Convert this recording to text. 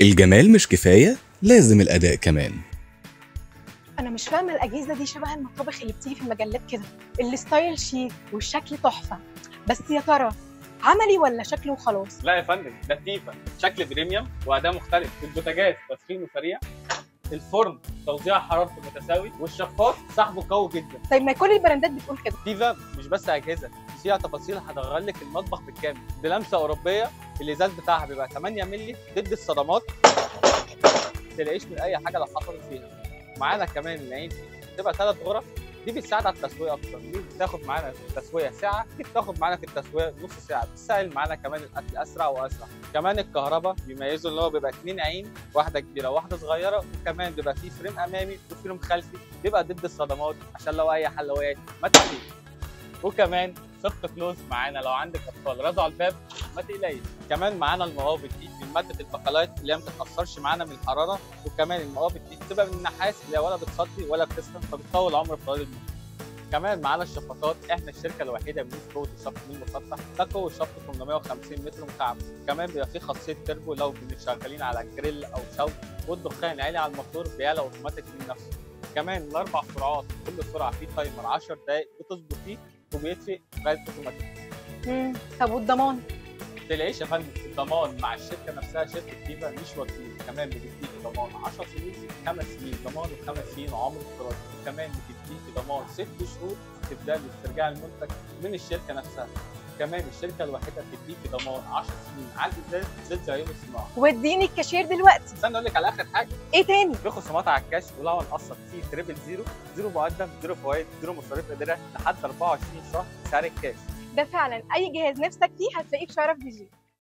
الجمال مش كفاية، لازم الأداء كمان. انا مش فاهمه الاجهزه دي شبه المطابخ اللي بتيجي في المجلات كده. الستايل شيك والشكل تحفه، بس يا ترى عملي ولا شكله وخلاص؟ لا يا فندم، ده تيفا شكل بريميوم واداء مختلف. البوتاجاز تسخينه سريع، الفرن توزيع حرارته متساوي، والشفاط سحبه قوي جدا. طيب ما كل البراندات بتقول كده. تيفا مش بس اجهزه، فيها تفاصيل هتغير لك المطبخ بالكامل بلمسه اوروبيه. الازاز بتاعها بيبقى 8 مللي ضد الصدمات، ما تلاقيش من اي حاجه لو حصلت فيها. معانا كمان العين بتبقى 3 غرف، دي بتساعد على التسويه اكتر. دي بتاخد معانا في التسويه ساعه، دي بتاخد معانا في التسويه نص ساعه، بتسهل معانا كمان الاكل اسرع واسرع. كمان الكهرباء بيميزوا اللي هو بيبقى 2 عين، واحده كبيره واحده صغيره، وكمان بيبقى فيه فريم امامي وفريم خلفي بيبقى ضد الصدمات عشان لو اي حله وقعت ما تحرقش. وكمان سوفت كلوز معانا لو عندك اطفال رزعوا الباب ما تقلقيش. كمان معانا المقابض دي من ماده البكلايت اللي هي ما بتتاثرش معانا من الحراره، وكمان المقابض دي بتبقى من النحاس اللي هي ولا بتصدي ولا بتسخن، فبتطول عمر طويل المدة. كمان معانا الشفاطات، احنا الشركه الوحيده بنقيس قوه الشفط من المسطح، ده قوه شفط 850 متر مكعب. كمان بيبقى فيه خاصيه تربو لو شغالين على جريل او شوي والدخان عالي على الموتور بيعلى اوتوماتيك من نفسه. كمان الاربع سرعات، كل سرعه فيه تايمر 10 دقائق بتظبط فيه وبيطفي غاز اوتوماتيك. طب والضمان؟ ما تقلقيش يا فندم، الضمان مع الشركه نفسها، شركه تيفا مش وكيل. كمان بتديكي ضمان 10 سنين، 5 سنين ضمان و5 سنين عمر افتراضي، وكمان بتديكي ضمان 6 شهور استبدال واسترجاع المنتج من الشركه نفسها. كمان الشركه الوحيده بتديكي ضمان 10 سنين على الازاز ضد عيوب الصناعه. وديني الكاشير دلوقتي. استنى اقول لك على اخر حاجه. ايه تاني؟ في خصومات على الكاش، ولو هنقسط فيه تريبل زيرو، زيرو مقدم، زيرو فوائد، زيرو مصاريف اداره لحد 24 شهر سعر الكاش. ده فعلا اي جهاز نفسك فيه هتلاقيه في شرف دي جي.